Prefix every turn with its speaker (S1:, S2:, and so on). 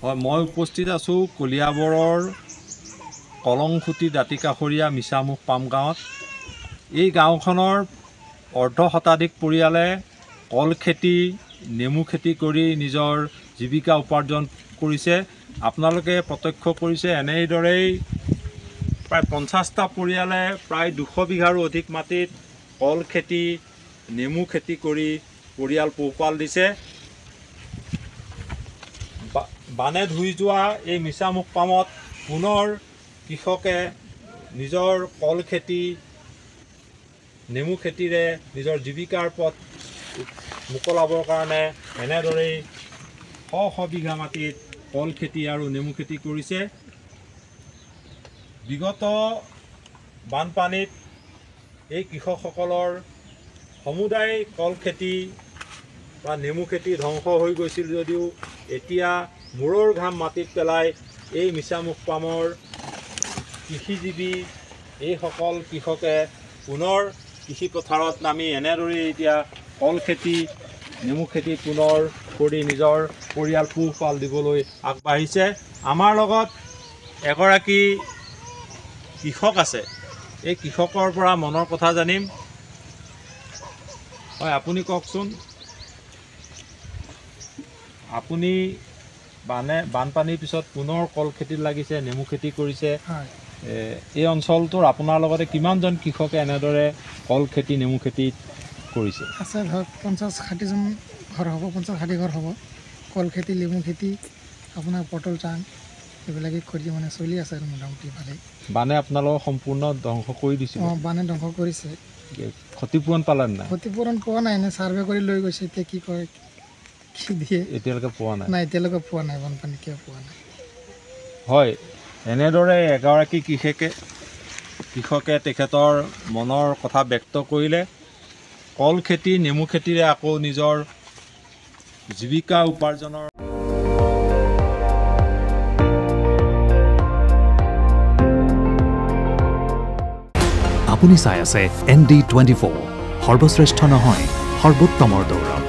S1: হয়, মই উপস্থিত আছোঁ কলিয়াবৰৰ কলংখুটি দাঁতিকাষৰীয়া মিছামুখ পাম গাঁৱত। এই গাঁওখনৰ অৰ্ধ শতাধিক পৰিয়ালে কল খেতি, নেমু খেতি কৰি নিজৰ জীৱিকা উপাৰ্জন কৰিছে। আপোনালোকে প্ৰত্যক্ষ কৰিছে, এনেদৰেই প্ৰায় 50টা পৰিয়ালে প্ৰায় 200 বিঘাৰো অধিক মাটিত কল খেতি, নেমু খেতি কৰি পৰিয়াল পোহপাল দিছে। বানে ধুই যোৱা এই মিছামুখ পামত পুনৰ কৃষকে নিজৰ কল খেতি, নেমু খেতিৰে নিজৰ জীৱিকাৰ পথ মোকলাবৰ কাৰণে এনেদৰেই শ বিঘা মাটিত কল খেতি আৰু নেমু খেতি কৰিছে। বিগত বানপানীত এই কৃষকসকলৰ সমুদায় কল খেতি বা নেমু খেতি ধ্বংস হৈ গৈছিল যদিও এতিয়া মূৰৰ ঘাম মাটিত পেলাই এই মিছামুখ পামৰ কৃষিজীৱী এইসকল কৃষকে পুনৰ কৃষি পথাৰত নামি এনেদৰেই এতিয়া কল খেতি, নেমু খেতি পুনৰ কৰি নিজৰ পৰিয়াল পোহপাল দিবলৈ আগবাঢ়িছে। আমাৰ লগত এগৰাকী কৃষক আছে, এই কৃষকৰ পৰা মনৰ কথা জানিম। হয়, আপুনি কওকচোন, আপুনি বানপানীৰ পিছত পুনৰ কল খেতিত লাগিছে, নেমু খেতি কৰিছে। এই অঞ্চলটোৰ আপোনাৰ লগতে কিমানজন কৃষকে এনেদৰে কল খেতি, নেমু খেতিত কৰিছে?
S2: আছে ধৰক 50-60জন ঘৰ হ'ব, 50-60 ঘৰ হ'ব। কল খেতি, নেমু খেতি, আপোনাৰ পটল টান এইবিলাকে কৰি মানে চলি আছে আৰু মোটামুটি ভালেই।
S1: বানে আপোনালোকক সম্পূৰ্ণ ধ্বংস কৰি দিছে?
S2: অঁ, বানে ধ্বংস কৰিছে।
S1: ক্ষতিপূৰণ পালে নাই?
S2: ক্ষতিপূৰণ পোৱা নাই, এনে ছাৰ্ভে কৰি লৈ গৈছে। এতিয়া কি কয়, কি দিয়ে
S1: এতিয়ালৈকে পোৱা নাই?
S2: নাই, এতিয়ালৈকে পোৱা নাই, বানপানী কিয় পোৱা নাই।
S1: হয়, এনেদৰে এগৰাকী কৃষকে তেখেতৰ মনৰ কথা ব্যক্ত কৰিলে। কল খেতি, নেমু খেতিৰে আকৌ নিজৰ জীৱিকা উপাৰ্জনৰ
S3: আপুনি চাই আছে ND24, সৰ্বশ্ৰেষ্ঠ নহয়, সৰ্বোত্তমৰ দৌৰ।